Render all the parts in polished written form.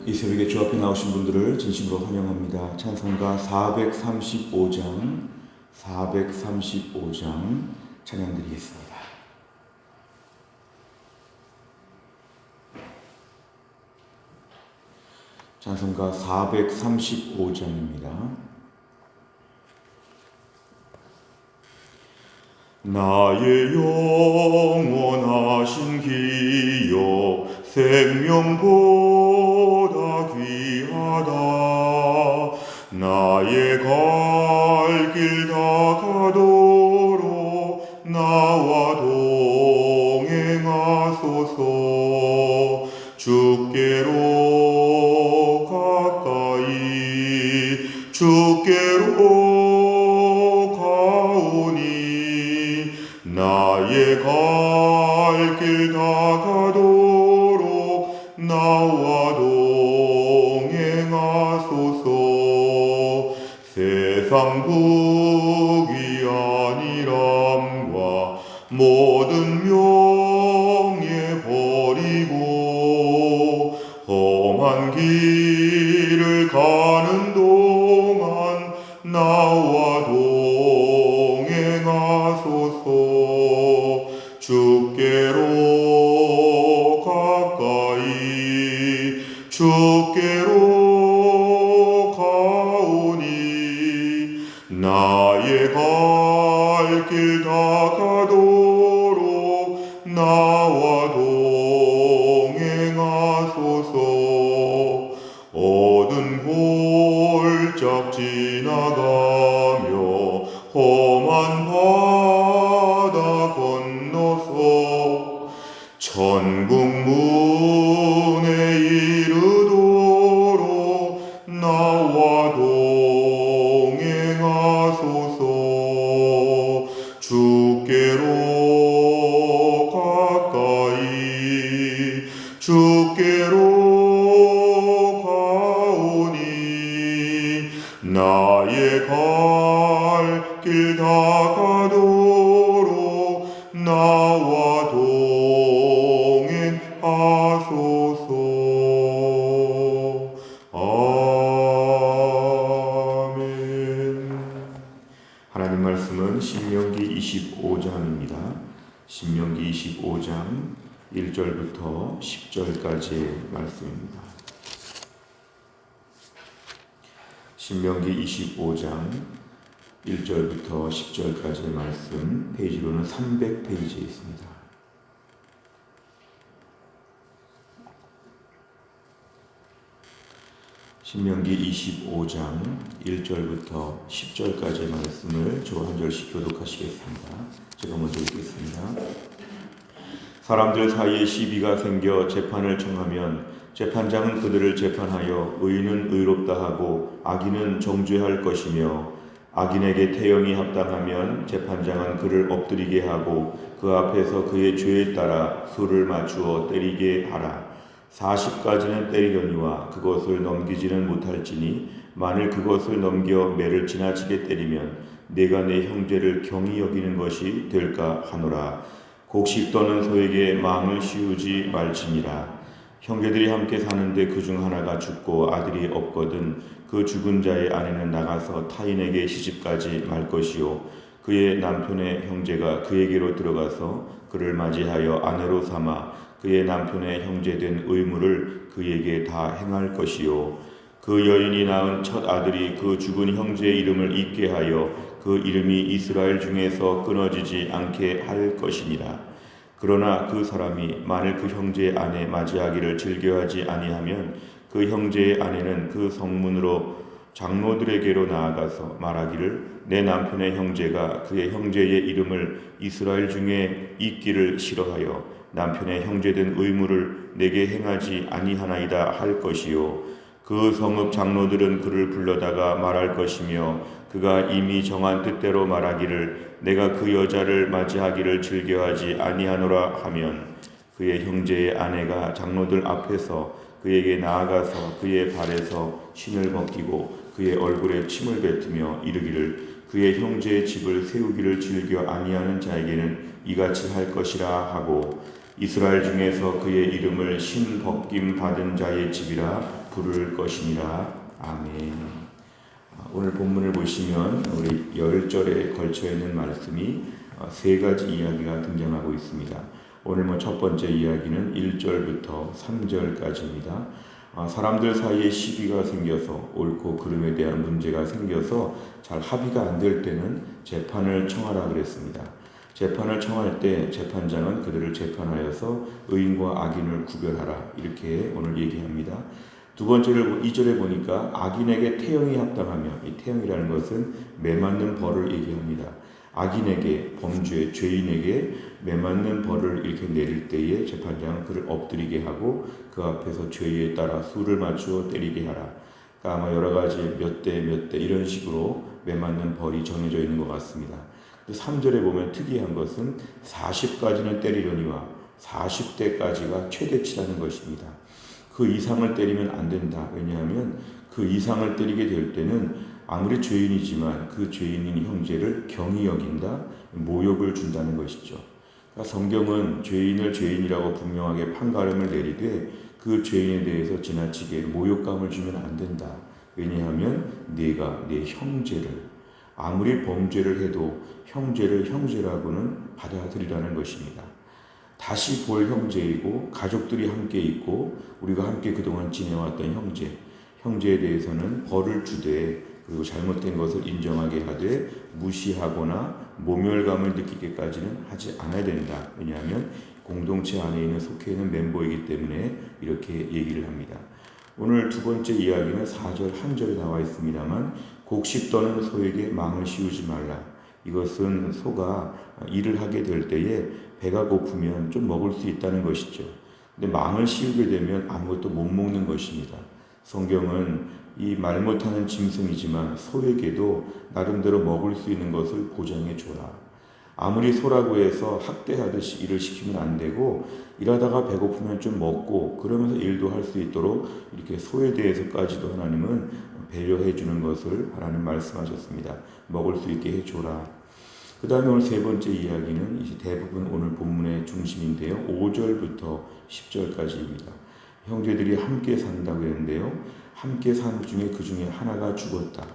이 새벽에 주 앞에 나오신 분들을 진심으로 환영합니다. 찬송가 435장 찬양 드리겠습니다. 찬송가 435장입니다. 나의 영원하신 기여 생명보다 귀하다. 나의 갈 길 다가도록 나와 동행하소서. 주께로 가까이 주께로 가오니 나의 갈 길 다가도록 나와 동행하소서. 세상 복이 아니람과 모든 명예 버리고 험한 길을 가는 동안 나와 동행하소서. 주께로 가까이 주께로 가오니 나의 갈 길 다가도록 나와 동행하소서. 어두운 골짝 지나가며 험한 바다 건너서 천국 문에 이르도록 나와 동행하소서. 주께로 가까이 주께로 가오니 나의 갈 길 다가도록 나와 동행하소서. 아멘. 하나님 말씀은 신명기 25장입니다. 신명기 25장 1절부터 10절까지의 말씀입니다. 신명기 25장 1절부터 10절까지의 말씀, 페이지로는 300페이지에 있습니다. 신명기 25장 1절부터 10절까지의 말씀을 저 한 절씩 교독하시겠습니다. 제가 먼저 읽겠습니다. 사람들 사이에 시비가 생겨 재판을 청하면 재판장은 그들을 재판하여 의인은 의롭다 하고 악인은 정죄할 것이며, 악인에게 태형이 합당하면 재판장은 그를 엎드리게 하고 그 앞에서 그의 죄에 따라 수를 맞추어 때리게 하라. 40가지는 때리려니와 그것을 넘기지는 못할지니, 만일 그것을 넘겨 매를 지나치게 때리면 내가 내 형제를 경히 여기는 것이 될까 하노라. 곡식 떠는 소에게 마음을 씌우지 말지니라. 형제들이 함께 사는데 그중 하나가 죽고 아들이 없거든 그 죽은 자의 아내는 나가서 타인에게 시집가지 말 것이요, 그의 남편의 형제가 그에게로 들어가서 그를 맞이하여 아내로 삼아 그의 남편의 형제된 의무를 그에게 다 행할 것이요, 그 여인이 낳은 첫 아들이 그 죽은 형제의 이름을 잊게 하여 그 이름이 이스라엘 중에서 끊어지지 않게 할 것이니라. 그러나 그 사람이 만일 그 형제의 아내 맞이하기를 즐겨하지 아니하면 그 형제의 아내는 그 성문으로 장로들에게로 나아가서 말하기를 내 남편의 형제가 그의 형제의 이름을 이스라엘 중에 잊기를 싫어하여 남편의 형제된 의무를 내게 행하지 아니하나이다 할 것이요, 그 성읍 장로들은 그를 불러다가 말할 것이며 그가 이미 정한 뜻대로 말하기를 내가 그 여자를 맞이하기를 즐겨하지 아니하노라 하면 그의 형제의 아내가 장로들 앞에서 그에게 나아가서 그의 발에서 신을 벗기고 그의 얼굴에 침을 뱉으며 이르기를 그의 형제의 집을 세우기를 즐겨 아니하는 자에게는 이같이 할 것이라 하고, 이스라엘 중에서 그의 이름을 신벗김 받은 자의 집이라 부를 것이니라. 아멘. 오늘 본문을 보시면 우리 10절에 걸쳐 있는 말씀이 세 가지 이야기가 등장하고 있습니다. 오늘 첫 번째 이야기는 1절부터 3절까지입니다. 사람들 사이에 시비가 생겨서 옳고 그름에 대한 문제가 생겨서 잘 합의가 안 될 때는 재판을 청하라 그랬습니다. 재판을 청할 때 재판장은 그들을 재판하여서 의인과 악인을 구별하라 이렇게 오늘 얘기합니다. 두 번째를 2절에 보니까 악인에게 태형이 합당하며, 이 태형이라는 것은 매맞는 벌을 얘기합니다. 악인에게, 범죄, 죄인에게 매맞는 벌을 이렇게 내릴 때에 재판장은 그를 엎드리게 하고 그 앞에서 죄에 따라 수를 맞추어 때리게 하라. 그러니까 아마 여러 가지 몇 대 이런 식으로 매맞는 벌이 정해져 있는 것 같습니다. 3절에 보면 특이한 것은 40까지는 때리려니와 40대까지가 최대치라는 것입니다. 그 이상을 때리면 안 된다. 왜냐하면 그 이상을 때리게 될 때는 아무리 죄인이지만 그 죄인인 형제를 경히 여긴다, 모욕을 준다는 것이죠. 그러니까 성경은 죄인을 죄인이라고 분명하게 판가름을 내리되 그 죄인에 대해서 지나치게 모욕감을 주면 안 된다. 왜냐하면 네가 네 형제를, 아무리 범죄를 해도 형제를 형제라고는 받아들이라는 것입니다. 다시 볼 형제이고 가족들이 함께 있고 우리가 함께 그동안 지내왔던 형제에 대해서는 벌을 주되, 그리고 잘못된 것을 인정하게 하되 무시하거나 모멸감을 느끼게까지는 하지 않아야 된다. 왜냐하면 공동체 안에 있는 속해 있는 멤버이기 때문에 이렇게 얘기를 합니다. 오늘 두 번째 이야기는 4절 한 절에 나와 있습니다만, 곡식 떠는 소에게 망을 씌우지 말라. 이것은 소가 일을 하게 될 때에 배가 고프면 좀 먹을 수 있다는 것이죠. 근데 망을 씌우게 되면 아무것도 못 먹는 것입니다. 성경은 이 말 못하는 짐승이지만 소에게도 나름대로 먹을 수 있는 것을 보장해 줘라. 아무리 소라고 해서 학대하듯이 일을 시키면 안 되고, 일하다가 배고프면 좀 먹고 그러면서 일도 할 수 있도록 이렇게 소에 대해서까지도 하나님은 배려해 주는 것을 하나님 말씀하셨습니다. 먹을 수 있게 해줘라. 그 다음에 오늘 세 번째 이야기는 이제 대부분 오늘 본문의 중심인데요. 5절부터 10절까지입니다. 형제들이 함께 산다고 했는데요. 함께 산 중에 그 중에 하나가 죽었다.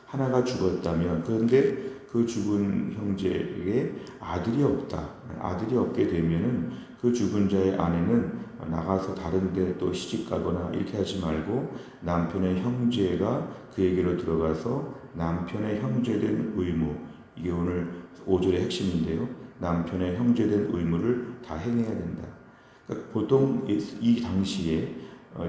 하나가 죽었다면, 그런데 그 죽은 형제에게 아들이 없다. 아들이 없게 되면은 그 죽은 자의 아내는 나가서 다른 데 또 시집 가거나 이렇게 하지 말고 남편의 형제가 그에게로 들어가서 남편의 형제된 의무, 이게 오늘 5절의 핵심인데요. 남편의 형제된 의무를 다 행해야 된다. 그러니까 보통 이 당시에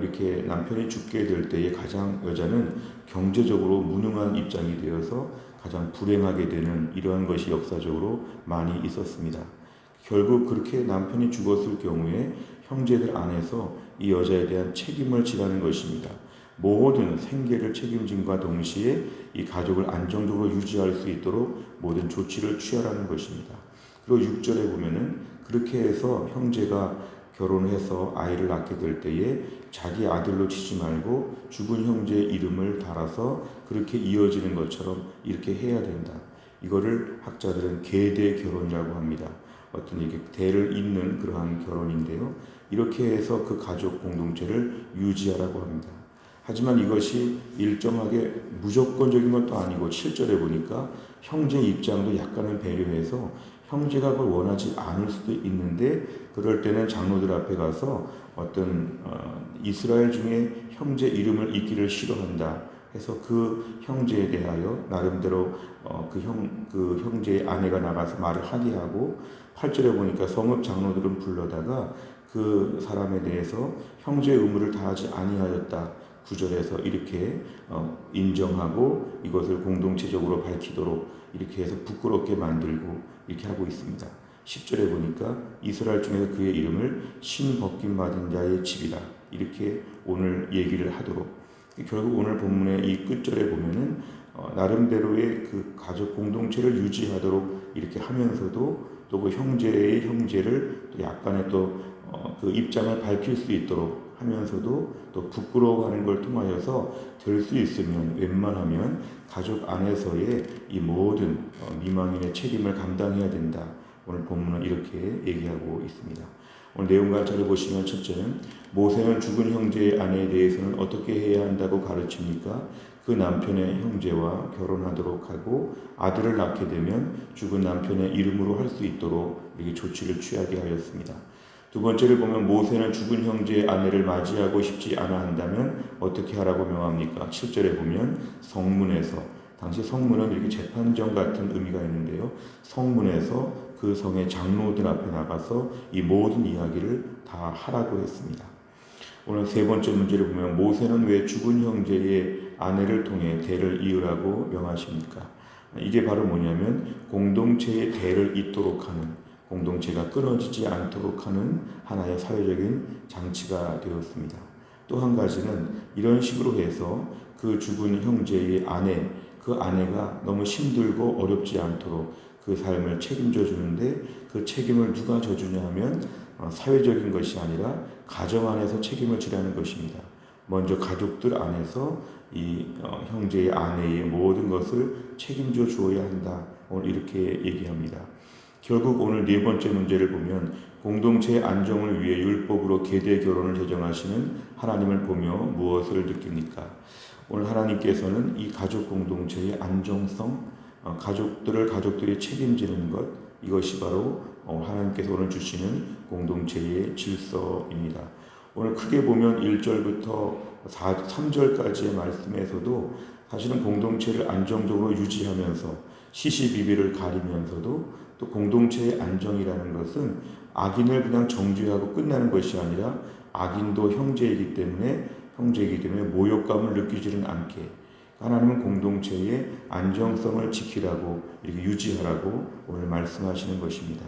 이렇게 남편이 죽게 될 때에 가장 여자는 경제적으로 무능한 입장이 되어서 가장 불행하게 되는 이러한 것이 역사적으로 많이 있었습니다. 결국 그렇게 남편이 죽었을 경우에 형제들 안에서 이 여자에 대한 책임을 지라는 것입니다. 모든 생계를 책임짐과 동시에 이 가족을 안정적으로 유지할 수 있도록 모든 조치를 취하라는 것입니다. 그리고 6절에 보면은 그렇게 해서 형제가 결혼해서 아이를 낳게 될 때에 자기 아들로 치지 말고 죽은 형제의 이름을 달아서 그렇게 이어지는 것처럼 이렇게 해야 된다. 이거를 학자들은 계대 결혼이라고 합니다. 어떤 이게 대를 잇는 그러한 결혼인데요. 이렇게 해서 그 가족 공동체를 유지하라고 합니다. 하지만 이것이 일정하게 무조건적인 것도 아니고 7절에 보니까 형제 입장도 약간은 배려해서 형제가 그걸 원하지 않을 수도 있는데, 그럴 때는 장로들 앞에 가서 어떤 이스라엘 중에 형제 이름을 잊기를 싫어한다 해서 그 형제에 대하여 나름대로 그 형제의 아내가 나가서 말을 하게 하고, 8절에 보니까 성읍 장로들은 불러다가 그 사람에 대해서 형제의 의무를 다하지 아니하였다. 9절에서 이렇게 인정하고 이것을 공동체적으로 밝히도록 이렇게 해서 부끄럽게 만들고 이렇게 하고 있습니다. 10절에 보니까 이스라엘 중에서 그의 이름을 신벗김 받은 자의 집이다. 이렇게 오늘 얘기를 하도록, 결국 오늘 본문의 이 끝절에 보면은 나름대로의 그 가족 공동체를 유지하도록 이렇게 하면서도 또 그 형제의 형제를 또 약간의 또 그 입장을 밝힐 수 있도록 하면서도 또 부끄러워하는 걸 통하여서 될 수 있으면 웬만하면 가족 안에서의 이 모든 미망인의 책임을 감당해야 된다. 오늘 본문은 이렇게 얘기하고 있습니다. 오늘 내용 관찰해 보시면 첫째는 모세는 죽은 형제의 아내에 대해서는 어떻게 해야 한다고 가르칩니까? 그 남편의 형제와 결혼하도록 하고 아들을 낳게 되면 죽은 남편의 이름으로 할 수 있도록 이렇게 조치를 취하게 하였습니다. 두 번째를 보면 모세는 죽은 형제의 아내를 맞이하고 싶지 않아 한다면 어떻게 하라고 명합니까? 7절에 보면 성문에서, 당시 성문은 이렇게 재판정 같은 의미가 있는데요. 성문에서 그 성의 장로들 앞에 나가서 이 모든 이야기를 다 하라고 했습니다. 오늘 세 번째 문제를 보면 모세는 왜 죽은 형제의 아내를 통해 대를 이으라고 명하십니까? 이게 바로 뭐냐면 공동체의 대를 잇도록 하는, 공동체가 끊어지지 않도록 하는 하나의 사회적인 장치가 되었습니다. 또 한 가지는 이런 식으로 해서 그 죽은 형제의 아내, 그 아내가 너무 힘들고 어렵지 않도록 그 삶을 책임져 주는데 그 책임을 누가 져주냐 하면 사회적인 것이 아니라 가정 안에서 책임을 지라는 것입니다. 먼저 가족들 안에서 이 형제의 아내의 모든 것을 책임져 주어야 한다. 오늘 이렇게 얘기합니다. 결국 오늘 네 번째 문제를 보면 공동체의 안정을 위해 율법으로 계대 결혼을 제정하시는 하나님을 보며 무엇을 느낍니까? 오늘 하나님께서는 이 가족 공동체의 안정성, 가족들이 책임지는 것, 이것이 바로 하나님께서 오늘 주시는 공동체의 질서입니다. 오늘 크게 보면 1절부터 3절까지의 말씀에서도 사실은 공동체를 안정적으로 유지하면서 시시비비를 가리면서도 또 공동체의 안정이라는 것은 악인을 그냥 정죄하고 끝나는 것이 아니라 악인도 형제이기 때문에 모욕감을 느끼지는 않게 하나님은 공동체의 안정성을 지키라고 이렇게 유지하라고 오늘 말씀하시는 것입니다.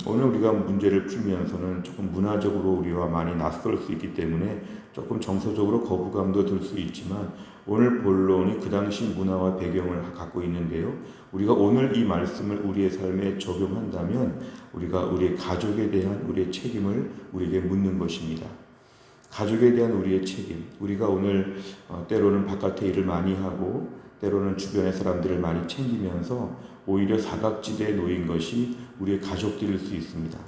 오늘 우리가 문제를 풀면서는 조금 문화적으로 우리와 많이 낯설 수 있기 때문에 조금 정서적으로 거부감도 들 수 있지만 오늘 본론이 그 당시 문화와 배경을 갖고 있는데요. 우리가 오늘 이 말씀을 우리의 삶에 적용한다면 우리가 우리의 가족에 대한 우리의 책임을 우리에게 묻는 것입니다. 가족에 대한 우리의 책임, 우리가 오늘 때로는 바깥에 일을 많이 하고 때로는 주변의 사람들을 많이 챙기면서 오히려 사각지대에 놓인 것이 우리의 가족들일 수 있습니다.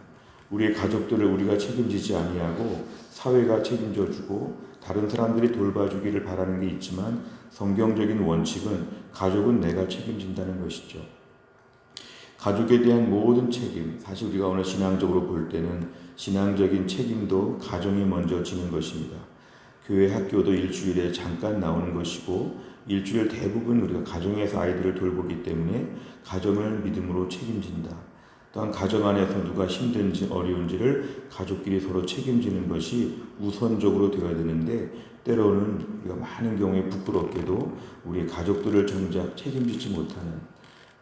우리의 가족들을 우리가 책임지지 아니하고 사회가 책임져주고 다른 사람들이 돌봐주기를 바라는 게 있지만 성경적인 원칙은 가족은 내가 책임진다는 것이죠. 가족에 대한 모든 책임, 사실 우리가 오늘 신앙적으로 볼 때는 신앙적인 책임도 가정에 먼저 지는 것입니다. 교회 학교도 일주일에 잠깐 나오는 것이고 일주일 대부분 우리가 가정에서 아이들을 돌보기 때문에 가정을 믿음으로 책임진다. 또한 가정 안에서 누가 힘든지 어려운지를 가족끼리 서로 책임지는 것이 우선적으로 되어야 되는데 때로는 우리가 많은 경우에 부끄럽게도 우리 가족들을 정작 책임지지 못하는,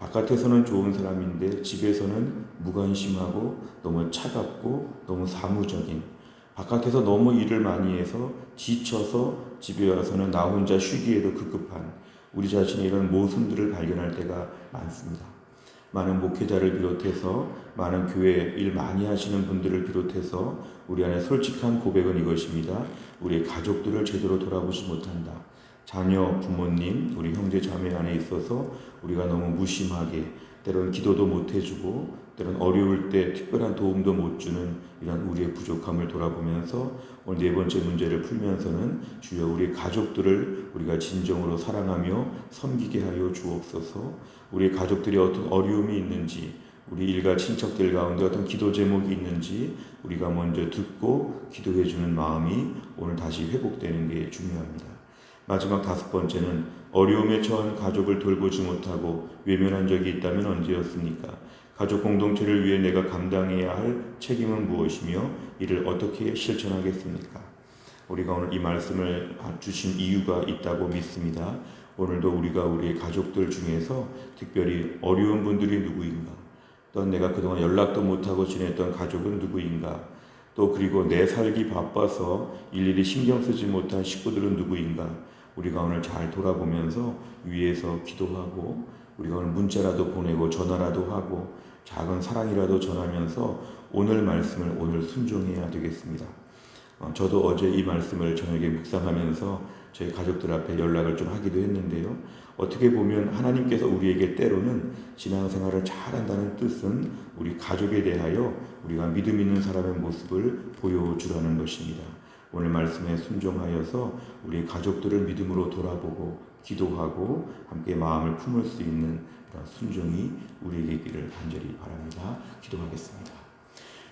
바깥에서는 좋은 사람인데 집에서는 무관심하고 너무 차갑고 너무 사무적인, 바깥에서 너무 일을 많이 해서 지쳐서 집에 와서는 나 혼자 쉬기에도 급급한 우리 자신의 이런 모습들을 발견할 때가 많습니다. 많은 목회자를 비롯해서 많은 교회 일 많이 하시는 분들을 비롯해서 우리 안에 솔직한 고백은 이것입니다. 우리의 가족들을 제대로 돌아보지 못한다. 자녀, 부모님, 우리 형제 자매 안에 있어서 우리가 너무 무심하게 때로는 기도도 못 해주고 때로는 어려울 때 특별한 도움도 못 주는 이런 우리의 부족함을 돌아보면서 오늘 네 번째 문제를 풀면서는 주여 우리 가족들을 우리가 진정으로 사랑하며 섬기게 하여 주옵소서. 우리 가족들이 어떤 어려움이 있는지, 우리 일가 친척들 가운데 어떤 기도 제목이 있는지 우리가 먼저 듣고 기도해 주는 마음이 오늘 다시 회복되는 게 중요합니다. 마지막 다섯 번째는 어려움에 처한 가족을 돌보지 못하고 외면한 적이 있다면 언제였습니까? 가족 공동체를 위해 내가 감당해야 할 책임은 무엇이며 이를 어떻게 실천하겠습니까? 우리가 오늘 이 말씀을 주신 이유가 있다고 믿습니다. 오늘도 우리가 우리의 가족들 중에서 특별히 어려운 분들이 누구인가? 또 내가 그동안 연락도 못하고 지냈던 가족은 누구인가? 또 그리고 내 살기 바빠서 일일이 신경 쓰지 못한 식구들은 누구인가? 우리가 오늘 잘 돌아보면서 위에서 기도하고 우리가 오늘 문자라도 보내고 전화라도 하고 작은 사랑이라도 전하면서 오늘 말씀을 오늘 순종해야 되겠습니다. 저도 어제 이 말씀을 저녁에 묵상하면서 저희 가족들 앞에 연락을 좀 하기도 했는데요. 어떻게 보면 하나님께서 우리에게 때로는 신앙생활을 잘한다는 뜻은 우리 가족에 대하여 우리가 믿음 있는 사람의 모습을 보여주라는 것입니다. 오늘 말씀에 순종하여서 우리 가족들을 믿음으로 돌아보고 기도하고 함께 마음을 품을 수 있는 그런 순종이 우리에게 있기를 간절히 바랍니다. 기도하겠습니다.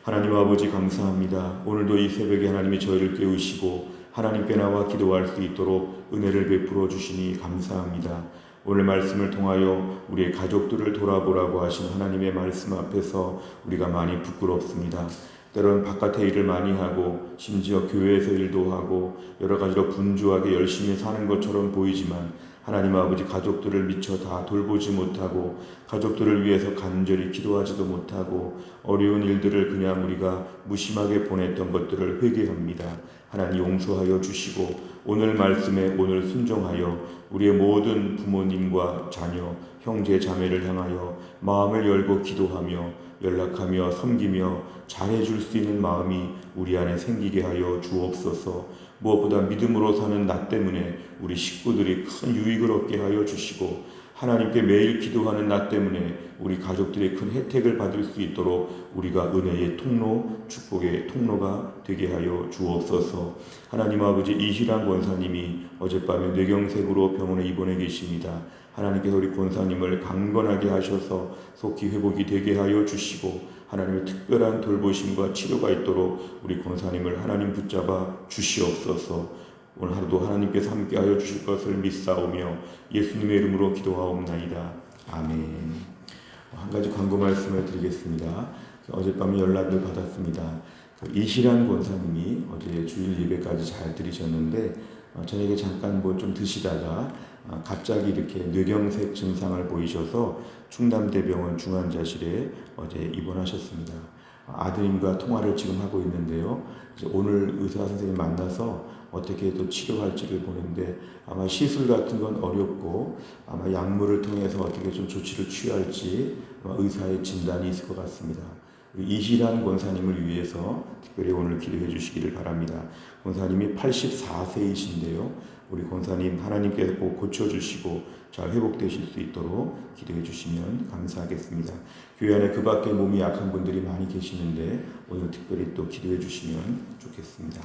하나님 아버지 감사합니다. 오늘도 이 새벽에 하나님이 저희를 깨우시고 하나님께 나와 기도할 수 있도록 은혜를 베풀어 주시니 감사합니다. 오늘 말씀을 통하여 우리의 가족들을 돌아보라고 하신 하나님의 말씀 앞에서 우리가 많이 부끄럽습니다. 때로는 바깥에 일을 많이 하고 심지어 교회에서 일도 하고 여러 가지로 분주하게 열심히 사는 것처럼 보이지만 하나님 아버지 가족들을 미처 다 돌보지 못하고 가족들을 위해서 간절히 기도하지도 못하고 어려운 일들을 그냥 우리가 무심하게 보냈던 것들을 회개합니다. 하나님 용서하여 주시고 오늘 말씀에 오늘 순종하여 우리의 모든 부모님과 자녀, 형제, 자매를 향하여 마음을 열고 기도하며 연락하며 섬기며 잘해줄 수 있는 마음이 우리 안에 생기게 하여 주옵소서. 무엇보다 믿음으로 사는 나 때문에 우리 식구들이 큰 유익을 얻게 하여 주시고 하나님께 매일 기도하는 나 때문에 우리 가족들이 큰 혜택을 받을 수 있도록 우리가 은혜의 통로, 축복의 통로가 되게 하여 주옵소서. 하나님 아버지 이희란 권사님이 어젯밤에 뇌경색으로 병원에 입원해 계십니다. 하나님께서 우리 권사님을 강건하게 하셔서 속히 회복이 되게 하여 주시고 하나님의 특별한 돌보심과 치료가 있도록 우리 권사님을 하나님 붙잡아 주시옵소서. 오늘 하루도 하나님께서 함께하여 주실 것을 믿사오며 예수님의 이름으로 기도하옵나이다. 아멘. 한 가지 광고 말씀을 드리겠습니다. 어젯밤에 연락을 받았습니다. 이시란 권사님이 어제 주일 예배까지 잘 드리셨는데 저녁에 잠깐 뭐 좀 드시다가 갑자기 이렇게 뇌경색 증상을 보이셔서 충남대병원 중환자실에 어제 입원하셨습니다. 아드님과 통화를 지금 하고 있는데요. 이제 오늘 의사 선생님 만나서 어떻게 또 치료할지를 보는데 아마 시술 같은 건 어렵고 아마 약물을 통해서 어떻게 좀 조치를 취할지 아마 의사의 진단이 있을 것 같습니다. 이희란 권사님을 위해서 특별히 오늘 기도해 주시기를 바랍니다. 권사님이 84세이신데요. 우리 권사님 하나님께서 꼭 고쳐주시고 잘 회복되실 수 있도록 기도해 주시면 감사하겠습니다. 교회 안에 그 밖에 몸이 약한 분들이 많이 계시는데 오늘 특별히 또 기도해 주시면 좋겠습니다.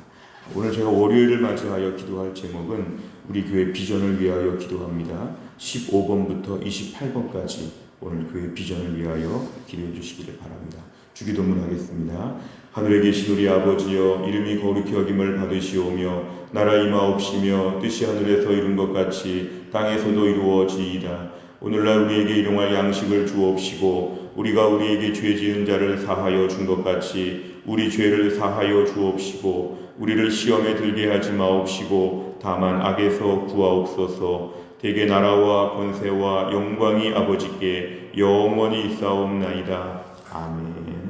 오늘 제가 월요일을 맞이하여 기도할 제목은 우리 교회 비전을 위하여 기도합니다. 15번부터 28번까지 오늘 교회 비전을 위하여 기도해 주시기를 바랍니다. 주기도문 하겠습니다. 하늘에 계신 우리 아버지여 이름이 거룩히 여김을 받으시오며 나라 임하옵시며 뜻이 하늘에서 이룬 것 같이 땅에서도 이루어지이다. 오늘날 우리에게 일용할 양식을 주옵시고 우리가 우리에게 죄 지은 자를 사하여 준 것 같이 우리 죄를 사하여 주옵시고 우리를 시험에 들게 하지 마옵시고 다만 악에서 구하옵소서. 대개 나라와 권세와 영광이 아버지께 영원히 있사옵나이다. 아멘.